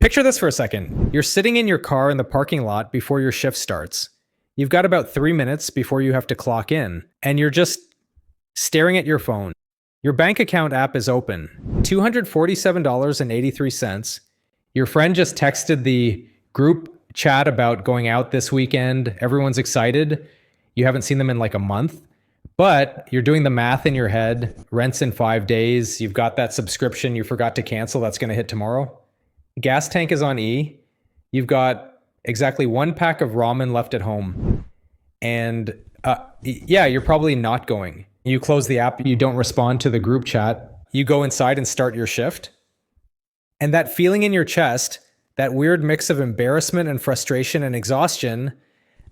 Picture this for a second. You're sitting in your car in the parking lot before your shift starts. You've got about 3 minutes before you have to clock in, and you're just staring at your phone. Your bank account app is open. $247.83. Your friend just texted the group chat about going out this weekend. Everyone's excited. You haven't seen them in like a month, but you're doing the math in your head. Rent's in 5 days. You've got that subscription you forgot to cancel that's going to hit tomorrow. Gas tank is on E. You've got exactly 1 pack of ramen left at home. And yeah, you're probably not going. You close the app, you don't respond to the group chat. You go inside and start your shift. And that feeling in your chest, that weird mix of embarrassment and frustration and exhaustion,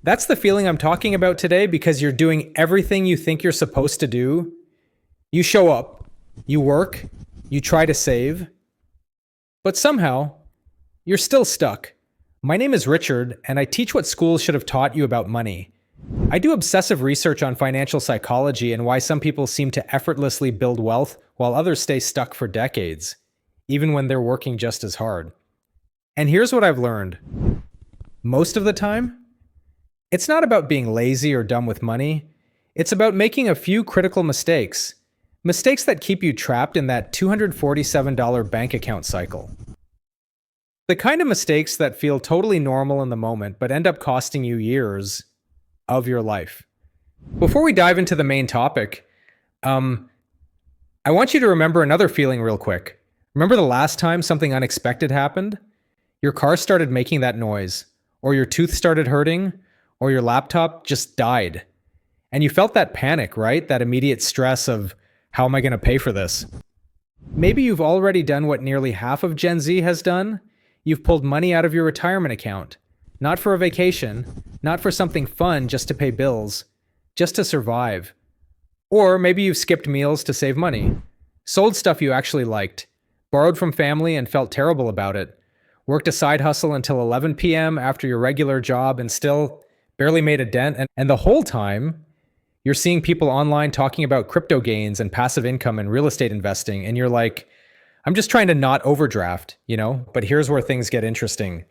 that's the feeling I'm talking about today, because you're doing everything you think you're supposed to do. You show up, you work, you try to save, but somehow you're still stuck. My name is Richard, and I teach what schools should have taught you about money. I do obsessive research on financial psychology and why some people seem to effortlessly build wealth while others stay stuck for decades, even when they're working just as hard. And here's what I've learned. Most of the time, it's not about being lazy or dumb with money. It's about making a few critical mistakes. Mistakes that keep you trapped in that $247 bank account cycle. The kind of mistakes that feel totally normal in the moment but end up costing you years of your life. Before we dive into the main topic, I want you to remember another feeling real quick. Remember the last time something unexpected happened? Your car started making that noise, or your tooth started hurting, or your laptop just died. And you felt that panic, right? That immediate stress of, how am I going to pay for this? Maybe you've already done what nearly half of Gen Z has done. You've pulled money out of your retirement account. Not for a vacation, not for something fun just to pay bills, just to survive. Or maybe you've skipped meals to save money, sold stuff you actually liked, borrowed from family and felt terrible about it, worked a side hustle until 11 p.m. after your regular job and still barely made a dent. And the whole time, you're seeing people online talking about crypto gains and passive income and real estate investing, and you're like, I'm just trying to not overdraft, you know? But here's where things get interesting.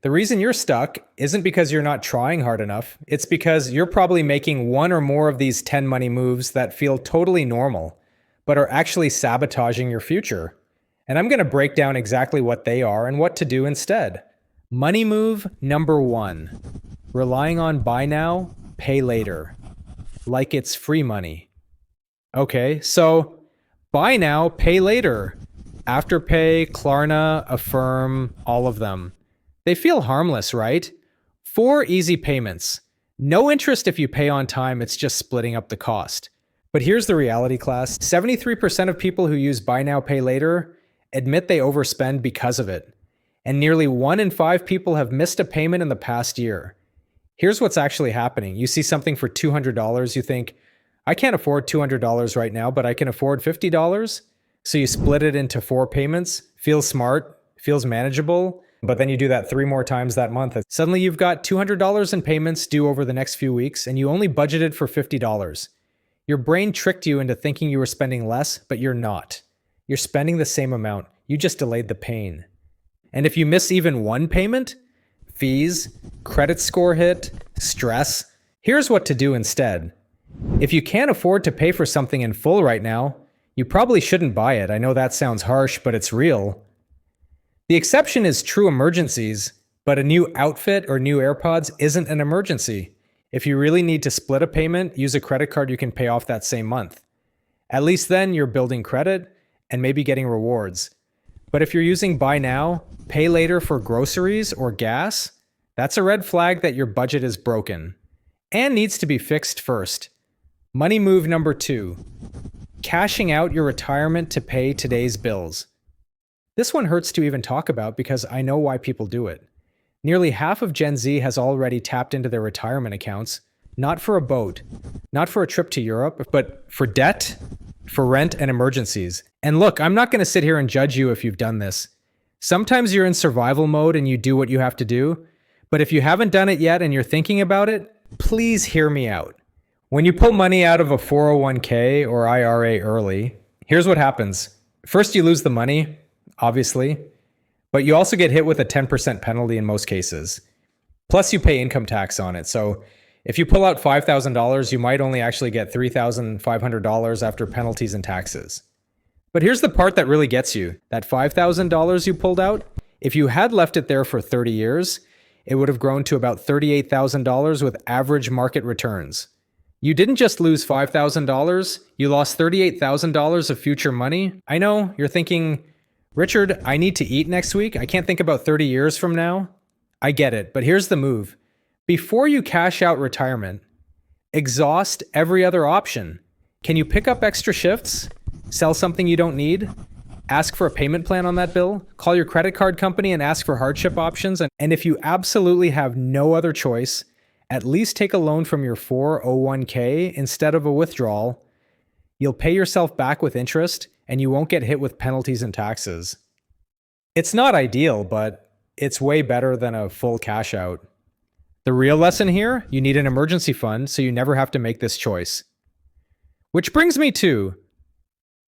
The reason you're stuck isn't because you're not trying hard enough. It's because you're probably making one or more of these 10 money moves that feel totally normal, but are actually sabotaging your future. And I'm going to break down exactly what they are and what to do instead. Money move number 1, relying on buy now, pay later, like it's free money. Okay, so buy now, pay later. Afterpay, Klarna, Affirm, all of them. They feel harmless, right? 4 easy payments. No interest if you pay on time, it's just splitting up the cost. But here's the reality, class. 73% of people who use buy now, pay later admit they overspend because of it. And nearly 1 in 5 people have missed a payment in the past year. Here's what's actually happening. You see something for $200, you think, I can't afford $200 right now, but I can afford $50. So you split it into 4 payments. Feels smart, feels manageable. But then you do that 3 more times that month. Suddenly you've got $200 in payments due over the next few weeks, and you only budgeted for $50. Your brain tricked you into thinking you were spending less, but you're not. You're spending the same amount. You just delayed the pain. And if you miss even 1 payment, fees, credit score hit, stress, here's what to do instead. If you can't afford to pay for something in full right now, you probably shouldn't buy it. I know that sounds harsh, but it's real. The exception is true emergencies, but a new outfit or new AirPods isn't an emergency. If you really need to split a payment, use a credit card you can pay off that same month. At least then you're building credit and maybe getting rewards. But if you're using buy now, pay later for groceries or gas, that's a red flag that your budget is broken and needs to be fixed first. Money move number 2, cashing out your retirement to pay today's bills. This one hurts to even talk about because I know why people do it. Nearly half of Gen Z has already tapped into their retirement accounts, not for a boat, not for a trip to Europe, but for debt, for rent and emergencies. And look, I'm not going to sit here and judge you if you've done this. Sometimes you're in survival mode and you do what you have to do, but if you haven't done it yet and you're thinking about it, please hear me out. When you pull money out of a 401k or IRA early, here's what happens. First, you lose the money, obviously, But you also get hit with a 10% penalty in most cases. Plus, you pay income tax on it. So if you pull out $5,000, you might only actually get $3,500 after penalties and taxes. But here's the part that really gets you. That $5,000 you pulled out, if you had left it there for 30 years, it would have grown to about $38,000 with average market returns. You didn't just lose $5,000, you lost $38,000 of future money. I know, you're thinking, Richard, I need to eat next week. I can't think about 30 years from now. I get it, but here's the move. Before you cash out retirement, exhaust every other option. Can you pick up extra shifts? Sell something you don't need? Ask for a payment plan on that bill? Call your credit card company and ask for hardship options? And if you absolutely have no other choice, at least take a loan from your 401k instead of a withdrawal. You'll pay yourself back with interest and you won't get hit with penalties and taxes. It's not ideal, but it's way better than a full cash out. The real lesson here, you need an emergency fund so you never have to make this choice. Which brings me to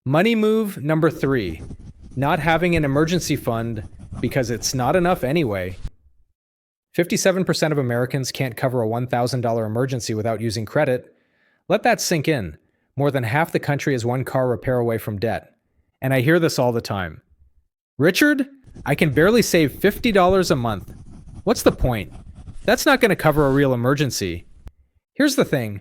money move number 3, not having an emergency fund because it's not enough anyway. 57% of Americans can't cover a $1,000 emergency without using credit. Let that sink in. More than half the country is one car repair away from debt. And I hear this all the time. Richard, I can barely save $50 a month. What's the point? That's not going to cover a real emergency. Here's the thing.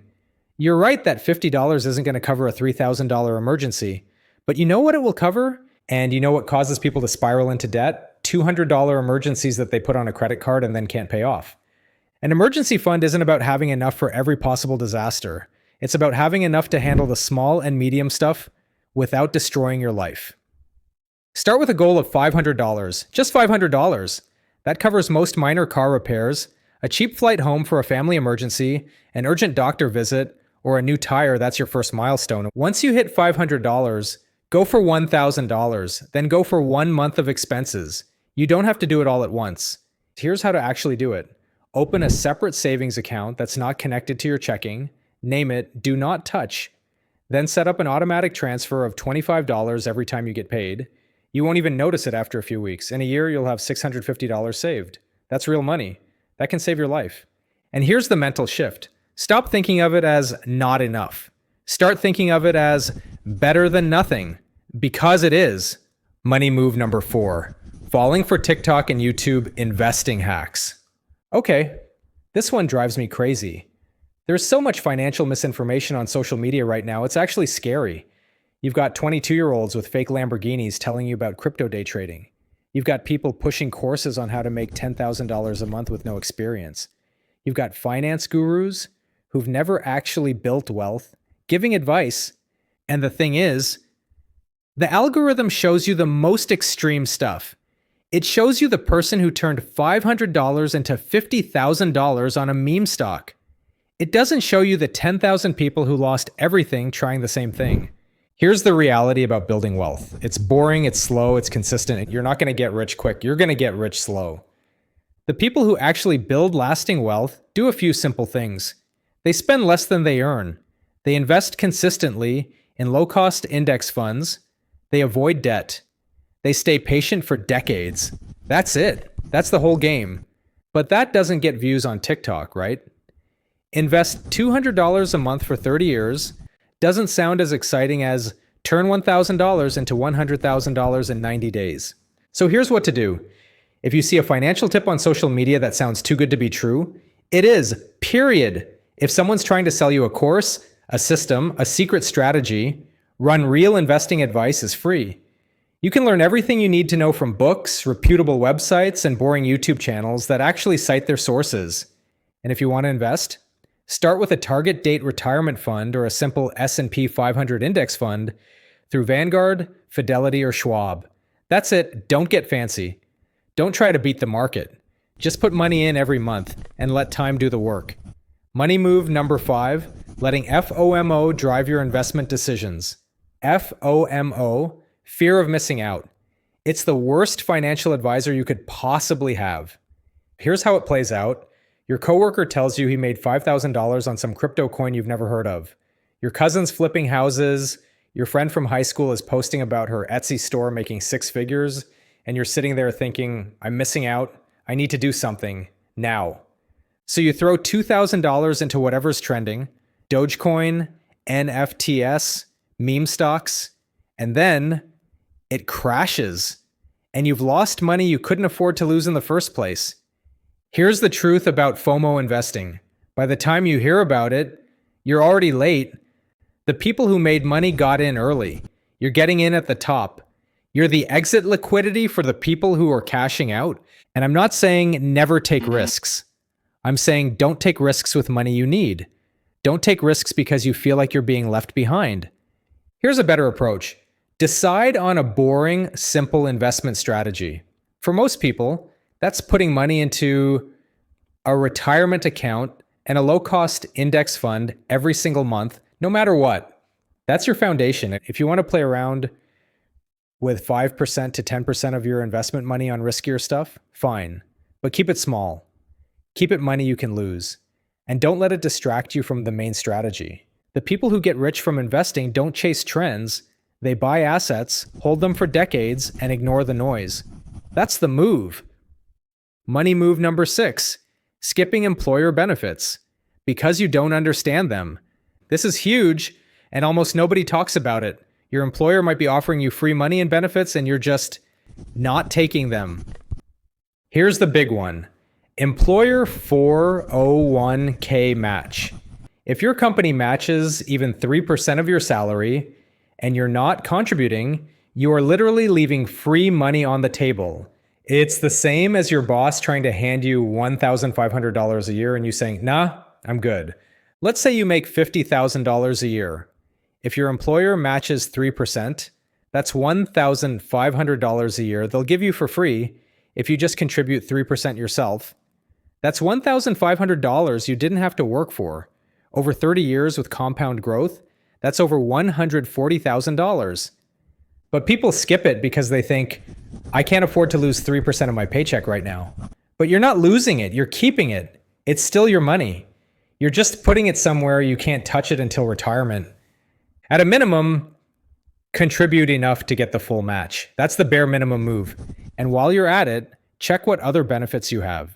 You're right that $50 isn't going to cover a $3,000 emergency. But you know what it will cover? And you know what causes people to spiral into debt? $200 emergencies that they put on a credit card and then can't pay off. An emergency fund isn't about having enough for every possible disaster. It's about having enough to handle the small and medium stuff without destroying your life. Start with a goal of $500, just $500. That covers most minor car repairs, a cheap flight home for a family emergency, an urgent doctor visit, or a new tire. That's your first milestone. Once you hit $500, go for $1,000, then go for 1 month of expenses. You don't have to do it all at once. Here's how to actually do it. Open a separate savings account that's not connected to your checking. Name it Do Not Touch. Then set up an automatic transfer of $25 every time you get paid. You won't even notice it after a few weeks. In a year, you'll have $650 saved. That's real money. That can save your life. And here's the mental shift. Stop thinking of it as not enough. Start thinking of it as better than nothing, because it is. Money move number 4, falling for TikTok and YouTube investing hacks. Okay, this one drives me crazy. There's so much financial misinformation on social media right now, it's actually scary. You've got 22-year-olds with fake Lamborghinis telling you about crypto day trading. You've got people pushing courses on how to make $10,000 a month with no experience. You've got finance gurus who've never actually built wealth, giving advice. And the thing is, the algorithm shows you the most extreme stuff. It shows you the person who turned $500 into $50,000 on a meme stock. It doesn't show you the 10,000 people who lost everything trying the same thing. Here's the reality about building wealth. It's boring, it's slow, it's consistent. You're not going to get rich quick. You're going to get rich slow. The people who actually build lasting wealth do a few simple things. They spend less than they earn. They invest consistently in low-cost index funds. They avoid debt. They stay patient for decades. That's it. That's the whole game. But that doesn't get views on TikTok, right? Invest $200 a month for 30 years. Doesn't sound as exciting as turn $1,000 into $100,000 in 90 days. So here's what to do. If you see a financial tip on social media that sounds too good to be true, it is, period. If someone's trying to sell you a course, a system, a secret strategy, run real investing advice is free. You can learn everything you need to know from books, reputable websites, and boring YouTube channels that actually cite their sources. And if you want to invest, start with a target date retirement fund or a simple S&P 500 index fund through Vanguard, Fidelity, or Schwab. That's it. Don't get fancy. Don't try to beat the market. Just put money in every month and let time do the work. Money move number 5, letting FOMO drive your investment decisions. FOMO, fear of missing out. It's the worst financial advisor you could possibly have. Here's how it plays out. Your coworker tells you he made $5,000 on some crypto coin you've never heard of. Your cousin's flipping houses. Your friend from high school is posting about her Etsy store making 6 figures. and you're sitting there thinking, I'm missing out. I need to do something now. So you throw $2,000 into whatever's trending, Dogecoin, NFTs, meme stocks, and then it crashes and you've lost money you couldn't afford to lose in the first place. Here's the truth about FOMO investing. By the time you hear about it, you're already late. The people who made money got in early. You're getting in at the top. You're the exit liquidity for the people who are cashing out. And I'm not saying never take risks. I'm saying don't take risks with money you need. Don't take risks because you feel like you're being left behind. Here's a better approach. Decide on a boring, simple investment strategy. For most people, that's putting money into a retirement account and a low-cost index fund every single month, no matter what. That's your foundation. If you want to play around with 5% to 10% of your investment money on riskier stuff, fine. But keep it small. Keep it money you can lose. And don't let it distract you from the main strategy. The people who get rich from investing don't chase trends. They buy assets, hold them for decades, and ignore the noise. That's the move. Money move number 6, skipping employer benefits because you don't understand them. This is huge, and almost nobody talks about it. Your employer might be offering you free money and benefits, and you're just not taking them. Here's the big one. Employer 401k match. If your company matches even 3% of your salary and you're not contributing, you are literally leaving free money on the table. It's the same as your boss trying to hand you $1,500 a year and you saying, nah, I'm good. Let's say you make $50,000 a year. If your employer matches 3%, that's $1,500 a year they'll give you for free if you just contribute 3% yourself. That's $1,500 you didn't have to work for. Over 30 years with compound growth, that's over $140,000. But people skip it because they think, I can't afford to lose 3% of my paycheck right now. But you're not losing it, you're keeping it. It's still your money. You're just putting it somewhere you can't touch it until retirement. At a minimum, contribute enough to get the full match. That's the bare minimum move. And while you're at it, check what other benefits you have.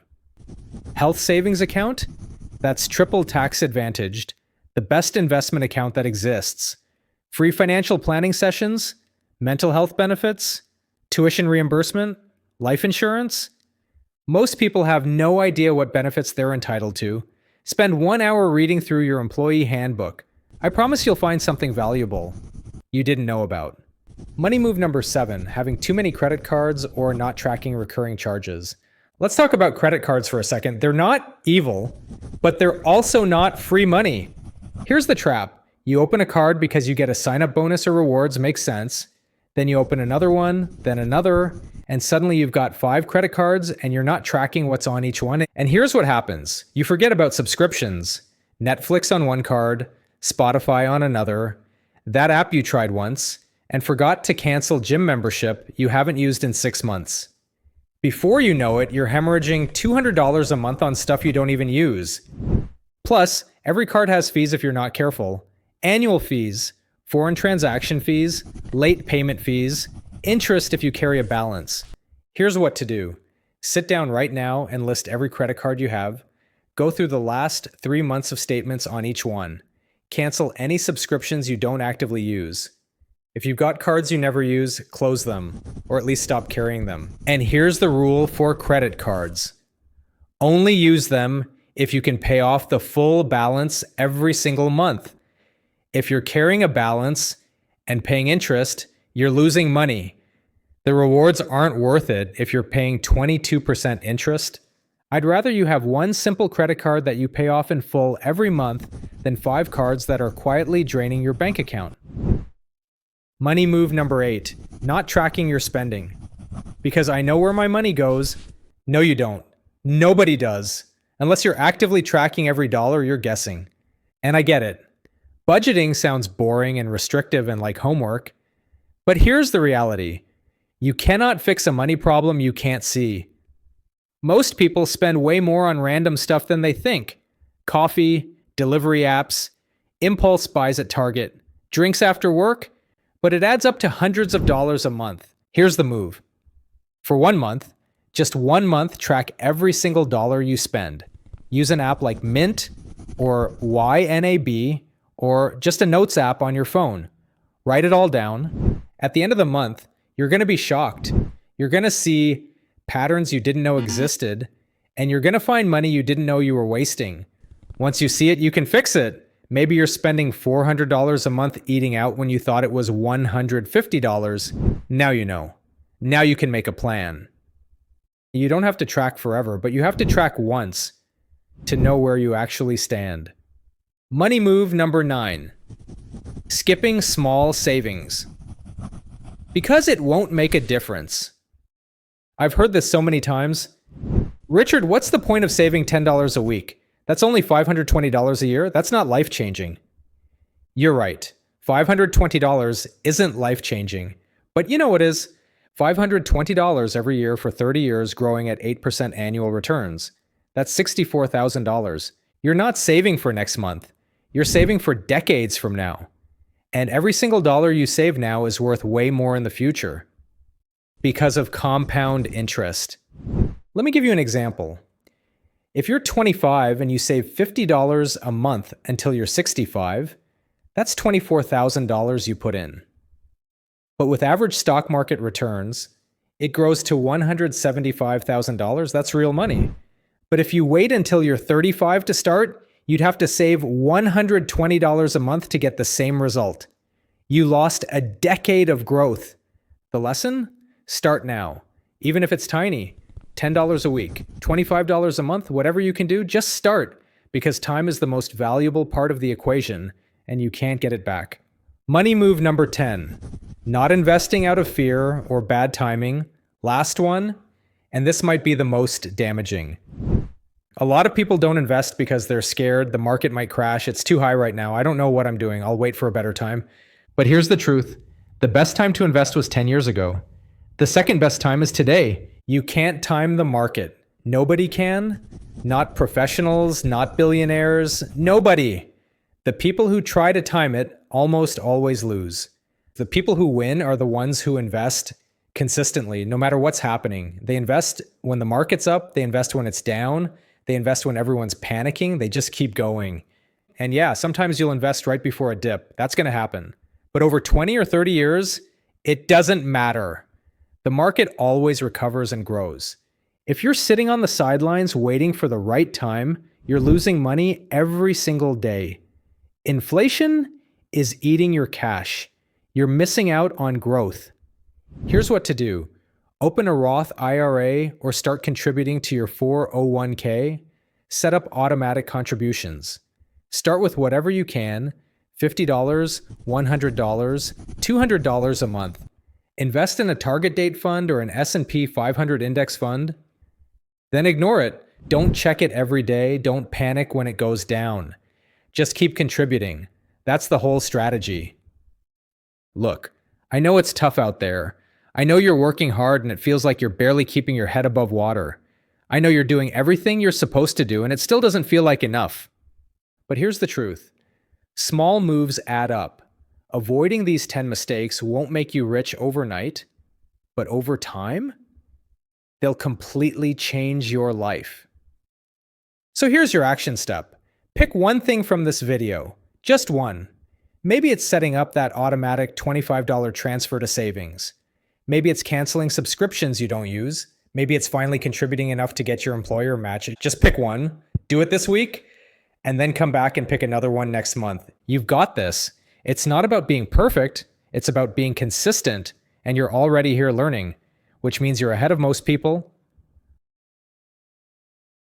Health savings account? That's triple tax advantaged. The best investment account that exists. Free financial planning sessions? Mental health benefits? Tuition reimbursement? Life insurance? Most people have no idea what benefits they're entitled to. Spend 1 hour reading through your employee handbook. I promise you'll find something valuable you didn't know about. Money move number 7, having too many credit cards or not tracking recurring charges. Let's talk about credit cards for a second. They're not evil, but they're also not free money. Here's the trap. You open a card because you get a sign-up bonus or rewards, makes sense. Then you open another one, then another, and suddenly you've got 5 credit cards and you're not tracking what's on each one. And here's what happens. You forget about subscriptions. Netflix on one card, Spotify on another, that app you tried once, and forgot to cancel gym membership you haven't used in 6 months. Before you know it, you're hemorrhaging $200 a month on stuff you don't even use. Plus, every card has fees if you're not careful. Annual fees, foreign transaction fees, late payment fees, interest if you carry a balance. Here's what to do. Sit down right now and list every credit card you have. Go through the last 3 months of statements on each one. Cancel any subscriptions you don't actively use. If you've got cards you never use, close them, or at least stop carrying them. And here's the rule for credit cards. Only use them if you can pay off the full balance every single month. If you're carrying a balance and paying interest, you're losing money. The rewards aren't worth it if you're paying 22% interest. I'd rather you have one simple credit card that you pay off in full every month than 5 cards that are quietly draining your bank account. Money move number 8, not tracking your spending. Because I know where my money goes. No, you don't. Nobody does. Unless you're actively tracking every dollar, you're guessing. And I get it. Budgeting sounds boring and restrictive and like homework. But here's the reality. You cannot fix a money problem you can't see. Most people spend way more on random stuff than they think. Coffee, delivery apps, impulse buys at Target, drinks after work, but it adds up to hundreds of dollars a month. Here's the move. For 1 month, just 1 month, track every single dollar you spend. Use an app like Mint or YNAB or just a notes app on your phone. Write it all down. At the end of the month, you're going to be shocked. You're going to see patterns you didn't know existed, and you're going to find money you didn't know you were wasting. Once you see it, you can fix it. Maybe you're spending $400 a month eating out when you thought it was $150. Now you know. Now you can make a plan. You don't have to track forever, but you have to track once to know where you actually stand. Money move number 9. Skipping small savings. Because it won't make a difference. I've heard this so many times. Richard, what's the point of saving $10 a week? That's only $520 a year. That's not life-changing. You're right. $520 isn't life-changing. But you know what is? $520 every year for 30 years growing at 8% annual returns. That's $64,000. You're not saving for next month. You're saving for decades from now. And every single dollar you save now is worth way more in the future because of compound interest. Let me give you an example. If you're 25 and you save $50 a month until you're 65, that's $24,000 you put in. But with average stock market returns, it grows to $175,000. That's real money. But if you wait until you're 35 to start, you'd have to save $120 a month to get the same result. You lost a decade of growth. The lesson? Start now. Even if it's tiny, $10 a week, $25 a month, whatever you can do, just start, because time is the most valuable part of the equation and you can't get it back. Money move number 10. Not investing out of fear or bad timing. Last one, and this might be the most damaging. A lot of people don't invest because they're scared the market might crash. It's too high right now. I don't know what I'm doing. I'll wait for a better time. But here's the truth. The best time to invest was 10 years ago. The second best time is today. You can't time the market. Nobody can. Not professionals, not billionaires, nobody. The people who try to time it almost always lose. The people who win are the ones who invest consistently, no matter what's happening. They invest when the market's up, they invest when it's down, they invest when everyone's panicking, they just keep going. And yeah, sometimes you'll invest right before a dip. That's going to happen. But over 20 or 30 years, it doesn't matter. The market always recovers and grows. If you're sitting on the sidelines waiting for the right time, you're losing money every single day. Inflation is eating your cash. You're missing out on growth. Here's what to do. Open a Roth IRA or start contributing to your 401k. Set up automatic contributions. Start with whatever you can, $50, $100, $200 a month. Invest in a target date fund or an S&P 500 index fund. Then ignore it. Don't check it every day. Don't panic when it goes down. Just keep contributing. That's the whole strategy. Look, I know it's tough out there. I know you're working hard and it feels like you're barely keeping your head above water. I know you're doing everything you're supposed to do and it still doesn't feel like enough. But here's the truth. Small moves add up. Avoiding these 10 mistakes won't make you rich overnight, but over time, they'll completely change your life. So here's your action step. Pick one thing from this video, just one. Maybe it's setting up that automatic $25 transfer to savings. Maybe it's canceling subscriptions you don't use. Maybe it's finally contributing enough to get your employer match. Just pick one, do it this week, and then come back and pick another one next month. You've got this. It's not about being perfect. It's about being consistent, and you're already here learning, which means you're ahead of most people,